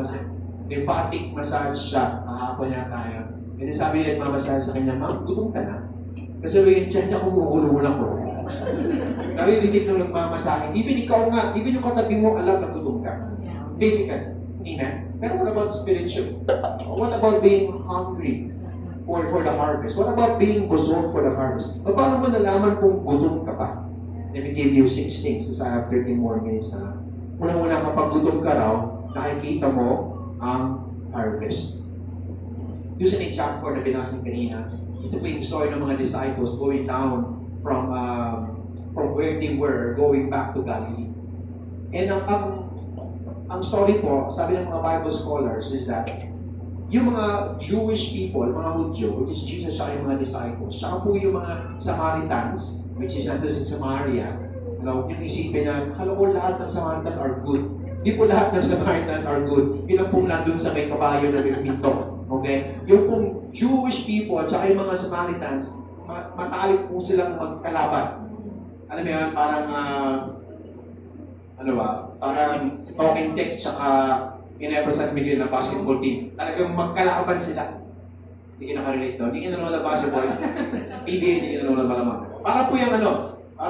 kasi lymphatic massage siya. Kahapon niya tayo. And then sabi niya, nagmamassage sa kanya, ma'am, gutom ka na. Kasi yung tiyan niya kumukulo lang po. Naririnig nung nagmamasahe. Even ikaw nga, even yung katabi mo, alam na gutom ka. Physically. Amen? Pero what about spiritual? What about being hungry for the harvest? What about being busog for the harvest? Paano mo nalaman kung gutom ka pa? Let me give you 6 things because I have 13 more minutes na. Unang-una, kapag gutom ka raw, nakikita mo ang harvest. Using in chapter 4 na binasa kanina, ito po yung story ng mga disciples going down from where they were, going back to Galilee. And ang story po, sabi ng mga Bible scholars is that yung mga Jewish people, mga Hudyo, which is Jesus at yung mga disciples, saka po yung mga Samaritans, which is nandun sa Samaria, yung isipin na, kala ko lahat ng Samaritan are good. Di po lahat ng Samaritan are good. Yun ang pong nandun sa may kabayo na minto. Okay? Yung pong Jewish people at saka yung mga Samaritans, matalik po silang magkalaban. Alam mo yan, parang, parang talking text tsaka in-ever San Miguel na basketball team. Talagang magkalaban sila. Hindi ka nakarelate no? Hindi ka nanonood ng basketball. PBA, hindi ka nanonood malamang. Para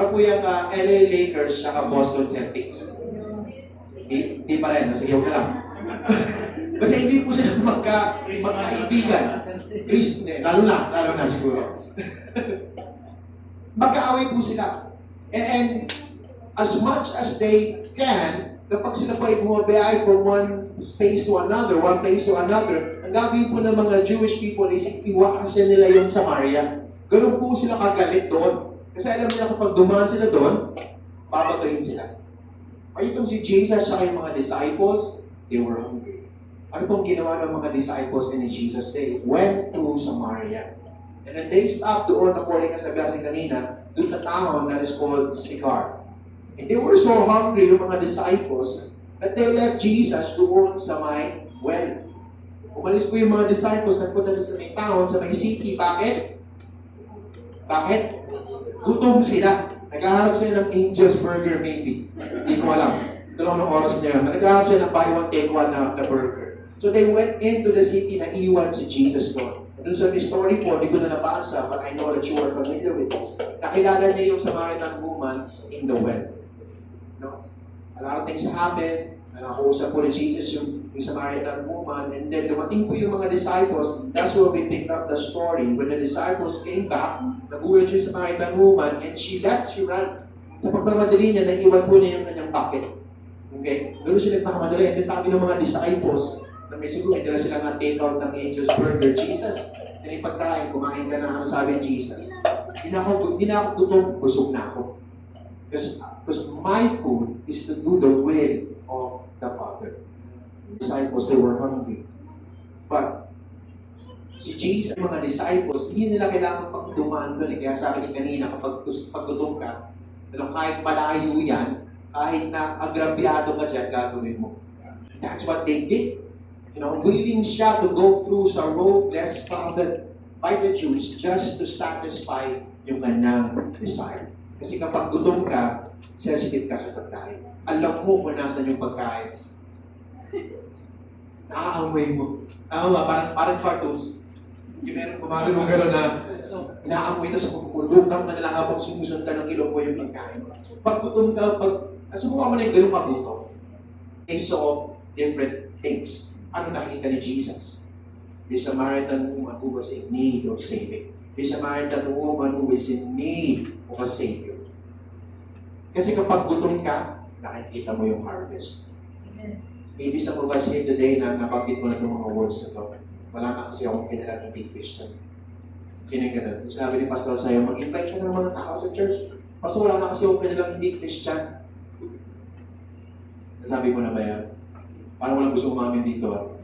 po yung LA Lakers tsaka Boston Celtics. Hindi pa rin, nasigaw ka lang. Kasi hindi po sila magkaibigan. Lalo na siguro. Magkaaway po sila. And as much as they can, kapag sila po ay bumabiyay from one place to another, ang gagawin po ng mga Jewish people is iwakasin nila yung Samaria. Ganun po sila kagalit doon. Kasi alam nila kapag dumaan sila doon, babatuhin sila. Ay itong si Jesus at yung mga disciples, they were hungry. Ano pong ginawa ng mga disciples in Jesus? They went to Samaria. And then they stopped doon, according as nabiyasa kanina, doon sa town that is called Sychar. And they were so hungry, yung mga disciples, that they left Jesus doon sa may well. Umalis po yung mga disciples at punta doon sa may town, sa may city. Bakit? Gutom sila. Naghahanap sila ng Angel's Burger maybe. Hindi ko alam. Dalawang oras na yun. Naghahanap sila ng buy one, take one na burger. So they went into the city na iwan si Jesus doon. Doon sa story po, hindi ko na nabasa, but I know that you are familiar with this. Nakilala niya yung Samaritan woman in the well. No? A lot of things happen. Nakakusap po ni Jesus yung Samaritan woman, and then dumating po yung mga disciples. That's where we picked up the story. When the disciples came back, nagulat yung Samaritan woman, and she ran. Kapag mamadali niya, naiwan po niya yung kanyang bucket. Okay? Ganoon siya nagpakamadali. And then sabi ng mga disciples, na may siguro, may dala sila nga take out ng Angel's Burger. Jesus, yan yung pagkain, kumain ka na. Ano sabi ni Jesus? Hindi na ako gutom, busog na ako. Because my food is to do the will of the Father. The disciples, they were hungry. But, si Jesus, mga disciples, hindi nila kailangan pang dumaan doon. Kaya sabi ni kanina, kapag gutom ka, kahit malayo yan, kahit na agrabyado ka dyan, gagawin mo. That's what they did. Willing siya to go through sa road less traveled by the Jews just to satisfy yung kanyang desire. Kasi kapag gutom ka, sensitive ka sa pagkain. Alam mo kung nasan yung pagkain. Naaamoy mo. Parang cartoons. Yung meron gumagano gano'n na inaamoy na sa pagkukulutan na nila habang sumusundan ng ilong mo yung pagkain. Pag gutom ka, subukan mo na yung gano'ng pagutom. They saw different things. Ano nakita ni Jesus? The Samaritan woman who was in need of saving. The Samaritan woman who is in need of a Savior. Kasi kapag gutom ka, nakikita mo yung harvest. Maybe some of us here today na nabanggit mo na itong mga words na ito. Wala na kasi akong kailangan hindi Christian. Sino yung ganun? Sabi ni Pastor sa'yo, mag-invite ka ng mga tao sa church. Pastor, wala na kasi akong kailangan hindi Christian. Nasabi mo na ba yan? Parang walang gusto umamin dito.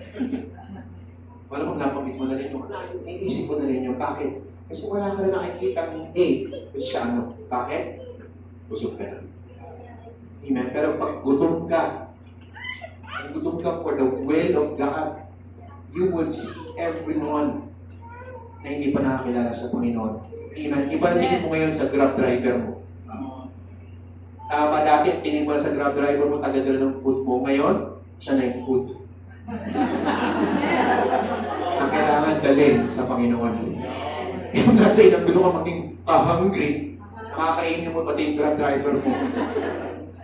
Wala mong nabanggit mo na rin yung, iisip mo na rin yung, bakit? Kasi wala ka na nakikita ng Kristyano. Bakit? Busog ka na. Amen. Pero pag gutom ka for the will of God, you would see everyone na hindi pa nakakilala sa Panginoon. Amen. Iba tingin mo ngayon sa Grab driver mo. Tama dati, tingin mo na sa Grab driver mo, tagadala ng food mo. Ngayon, siya na yung food. Ang kailangan dalhin sa Panginoon. I'm not saying na doon ka maging hungry, nakakainin mo pati yung grab driver mo.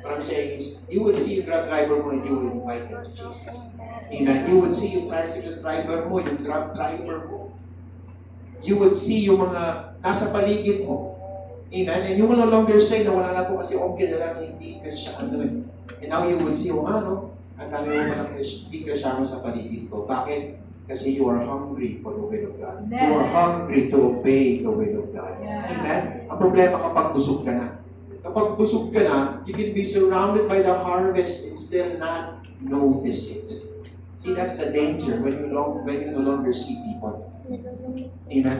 What I'm saying is, you will see yung grab driver mo and you will invite them to Jesus. Amen. You would see yung tricycle driver mo, yung grab driver mo. You would see yung mga nasa paligid mo. Amen. And you will no longer say na wala na po kasi okay na lang hindi Kristyano eh. And now you would see, ang dami mo palang hindi Kristyano sa paligid ko. Bakit? Kasi you are hungry for the will of God. You are hungry to obey the will of God. Amen. Ang problema kapag busog ka na. Kapag busog ka na, you can be surrounded by the harvest and still not notice it. See, that's the danger when you no longer see people. Amen.